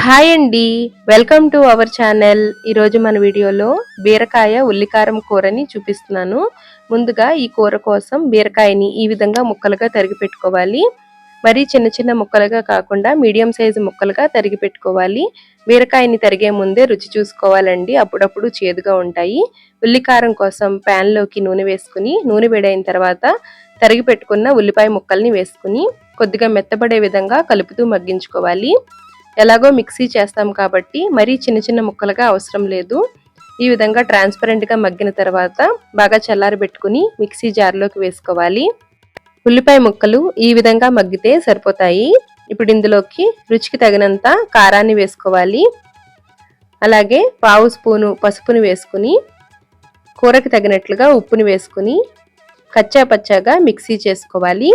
Hi అండి, welcome to our channel. ఈరోజు మన వీడియోలో బీరకాయ ఉల్లికారం కూరని చూపిస్తున్నాను. ముందుగా ఈ కూర కోసం బీరకాయని ఈ విధంగా ముక్కలుగా తరిగి పెట్టుకోవాలి. మరీ చిన్న చిన్న ముక్కలుగా కాకుండా మీడియం సైజు ముక్కలుగా తరిగి పెట్టుకోవాలి. బీరకాయని తరిగే ముందే రుచి చూసుకోవాలండి, అప్పుడప్పుడు చేదుగా ఉంటాయి. ఉల్లికారం కోసం ప్యాన్లోకి నూనె వేసుకుని నూనె వేడైన తర్వాత తరిగి పెట్టుకున్న ఉల్లిపాయ ముక్కల్ని వేసుకుని కొద్దిగా మెత్తబడే విధంగా కలుపుతూ మగ్గించుకోవాలి. ఎలాగో మిక్సీ చేస్తాం కాబట్టి మరీ చిన్న చిన్న ముక్కలుగా అవసరం లేదు. ఈ విధంగా ట్రాన్స్పరెంట్గా మగ్గిన తర్వాత బాగా చల్లారబెట్టుకుని మిక్సీ జార్లోకి వేసుకోవాలి. ఉల్లిపాయ ముక్కలు ఈ విధంగా మగ్గితే సరిపోతాయి. ఇప్పుడు ఇందులోకి రుచికి తగినంత కారాన్ని వేసుకోవాలి. అలాగే పావు స్పూను పసుపుని వేసుకుని కూరకి తగినట్లుగా ఉప్పుని వేసుకుని కచ్చా పచ్చాగా మిక్సీ చేసుకోవాలి.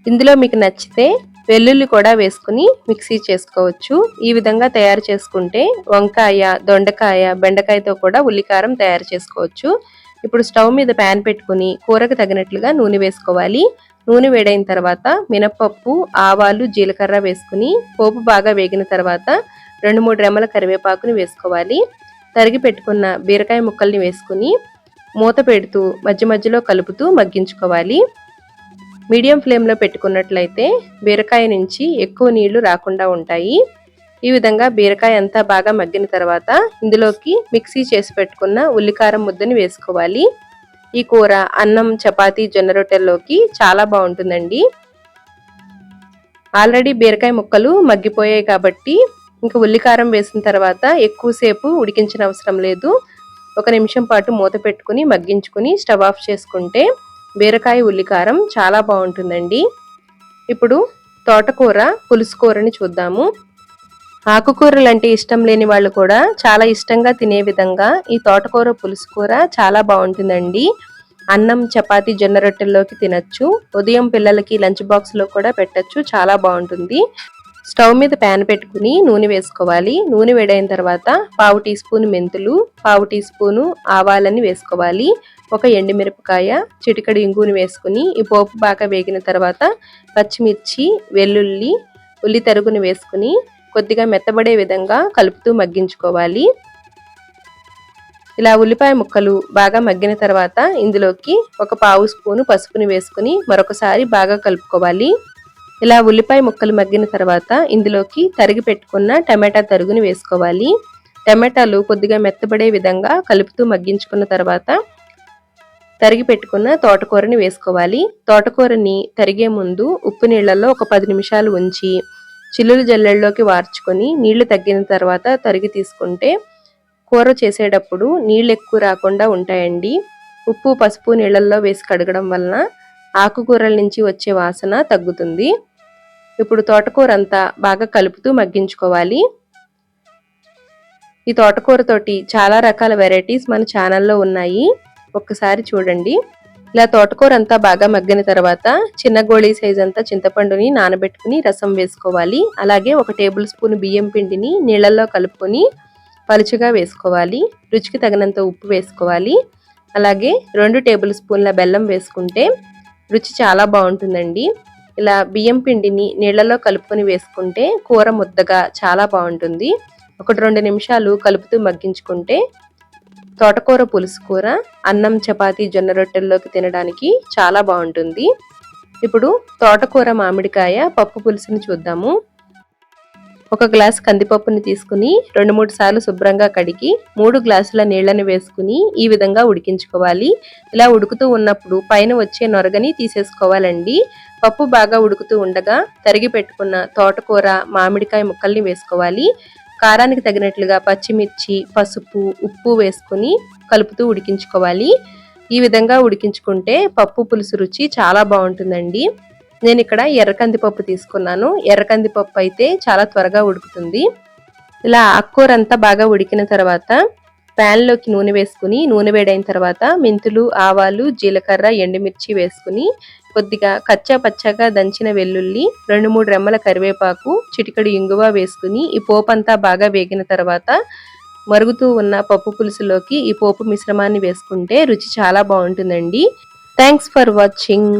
ఇందులో మీకు నచ్చితే వెల్లుల్లి కూడా వేసుకుని మిక్సీ చేసుకోవచ్చు. ఈ విధంగా తయారు చేసుకుంటే వంకాయ, దొండకాయ, బెండకాయతో కూడా ఉల్లికారం తయారు చేసుకోవచ్చు. ఇప్పుడు స్టవ్ మీద ప్యాన్ పెట్టుకుని కూరకు తగినట్లుగా నూనె వేసుకోవాలి. నూనె వేడైన తర్వాత మినపప్పు, ఆవాలు, జీలకర్ర వేసుకుని పోపు బాగా వేగిన తర్వాత 2-3 రెమ్మల కరివేపాకుని వేసుకోవాలి. తరిగి పెట్టుకున్న బీరకాయ ముక్కల్ని వేసుకుని మూత పెడుతూ మధ్య మధ్యలో కలుపుతూ మగ్గించుకోవాలి. మీడియం ఫ్లేమ్లో పెట్టుకున్నట్లయితే బీరకాయ నుంచి ఎక్కువ నీళ్లు రాకుండా ఉంటాయి. ఈ విధంగా బీరకాయ అంతా బాగా మగ్గిన తర్వాత ఇందులోకి మిక్సీ చేసి పెట్టుకున్న ఉల్లికారం ముద్దని వేసుకోవాలి. ఈ కూర అన్నం, చపాతీ, జొన్న రొట్టెల్లోకి చాలా బాగుంటుందండి. ఆల్రెడీ బీరకాయ ముక్కలు మగ్గిపోయాయి కాబట్టి ఇంకా ఉల్లికారం వేసిన తర్వాత ఎక్కువసేపు ఉడికించిన అవసరం లేదు. 1 నిమిషం పాటు మూత పెట్టుకుని మగ్గించుకుని స్టవ్ ఆఫ్ చేసుకుంటే బీరకాయ ఉల్లికారం చాలా బాగుంటుందండి. ఇప్పుడు తోటకూర పులుసు కూరని చూద్దాము. ఆకుకూరలు అంటే ఇష్టం లేని వాళ్ళు కూడా చాలా ఇష్టంగా తినే విధంగా ఈ తోటకూర పులుసు కూర చాలా బాగుంటుందండి. అన్నం, చపాతీ, జొన్న రొట్టెల్లోకి తినచ్చు. ఉదయం పిల్లలకి లంచ్ బాక్స్లో కూడా పెట్టచ్చు, చాలా బాగుంటుంది. స్టవ్ మీద ప్యాన్ పెట్టుకుని నూనె వేసుకోవాలి. నూనె వేడైన తర్వాత పావు టీ స్పూన్ మెంతులు, పావు టీ స్పూను ఆవాలని వేసుకోవాలి. 1 ఎండుమిరపకాయ, చిటికెడు ఇంగుని వేసుకుని ఈ పోపు బాగా వేగిన తర్వాత పచ్చిమిర్చి, వెల్లుల్లి, ఉల్లి తరుగుని వేసుకుని కొద్దిగా మెత్తబడే విధంగా కలుపుతూ మగ్గించుకోవాలి. ఇలా ఉల్లిపాయ ముక్కలు బాగా మగ్గిన తర్వాత ఇందులోకి 1 పావు స్పూను పసుపుని వేసుకుని మరొకసారి బాగా కలుపుకోవాలి. ఇలా ఉల్లిపాయ ముక్కలు మగ్గిన తర్వాత ఇందులోకి తరిగి పెట్టుకున్న టమాటా తరుగుని వేసుకోవాలి. టమాటాలు కొద్దిగా మెత్తబడే విధంగా కలుపుతూ మగ్గించుకున్న తర్వాత తరిగి పెట్టుకున్న తోటకూరని వేసుకోవాలి. తోటకూరని తరిగే ముందు ఉప్పు నీళ్లలో 10 నిమిషాలు ఉంచి చిల్లులు జల్లెల్లోకి వార్చుకొని నీళ్లు తగ్గిన తర్వాత తరిగి తీసుకుంటే కూర చేసేటప్పుడు నీళ్ళు ఎక్కువ రాకుండా ఉంటాయండి. ఉప్పు, పసుపు నీళ్ళల్లో వేసి కడగడం వలన ఆకుకూరల నుంచి వచ్చే వాసన తగ్గుతుంది. ఇప్పుడు తోటకూర అంతా బాగా కలుపుతూ మగ్గించుకోవాలి. ఈ తోటకూర తోటి చాలా రకాల వెరైటీస్ మన ఛానల్లో ఉన్నాయి, ఒక్కసారి చూడండి. ఇలా తోటకూర అంతా బాగా మగ్గిన తర్వాత చిన్న గోళీ సైజ్ అంతా చింతపండుని నానబెట్టుకుని రసం వేసుకోవాలి. అలాగే 1 టేబుల్ స్పూన్ బియ్యం పిండిని నీళ్ళల్లో కలుపుకొని పలుచగా వేసుకోవాలి. రుచికి తగినంత ఉప్పు వేసుకోవాలి. అలాగే 2 టేబుల్ స్పూన్ల బెల్లం వేసుకుంటే రుచి చాలా బాగుంటుందండి. ఇలా బియ్యం పిండిని నీళ్లలో కలుపుకొని వేసుకుంటే కూర ముద్దగా చాలా బాగుంటుంది. 1-2 నిమిషాలు కలుపుతూ మగ్గించుకుంటే తోటకూర పులుసు కూర అన్నం, చపాతీ, జొన్న రొట్టెల్లోకి తినడానికి చాలా బాగుంటుంది. ఇప్పుడు తోటకూర మామిడికాయ పప్పు పులుసుని చూద్దాము. 1 గ్లాసు కందిపప్పుని తీసుకుని 2-3 సార్లు శుభ్రంగా కడిగి 3 గ్లాసుల నీళ్లను వేసుకుని ఈ విధంగా ఉడికించుకోవాలి. ఇలా ఉడుకుతూ ఉన్నప్పుడు పైన వచ్చే నొరగని తీసేసుకోవాలండి. పప్పు బాగా ఉడుకుతూ ఉండగా తరిగి పెట్టుకున్న తోటకూర, మామిడికాయ ముక్కల్ని వేసుకోవాలి. కారానికి తగినట్లుగా పచ్చిమిర్చి, పసుపు, ఉప్పు వేసుకుని కలుపుతూ ఉడికించుకోవాలి. ఈ విధంగా ఉడికించుకుంటే పప్పు పులుసు రుచి చాలా బాగుంటుందండి. నేను ఇక్కడ ఎర్ర కందిపప్పు తీసుకున్నాను. ఎర్ర కందిపప్పు అయితే చాలా త్వరగా ఉడుకుతుంది. ఇలా ఆకుకూర అంతా బాగా ఉడికిన తర్వాత ప్యాన్లోకి నూనె వేసుకుని నూనె వేడైన తర్వాత మెంతులు, ఆవాలు, జీలకర్ర, ఎండుమిర్చి వేసుకుని కొద్దిగా కచ్చా పచ్చగా దంచిన వెల్లుల్లి, 2-3 రెమ్మల కరివేపాకు, చిటికెడు ఇంగువ వేసుకుని ఈ పోపు అంతా బాగా వేగిన తర్వాత మరుగుతూ ఉన్న పప్పు పులుసులోకి ఈ పోపు మిశ్రమాన్ని వేసుకుంటే రుచి చాలా బాగుంటుందండి. Thanks for watching.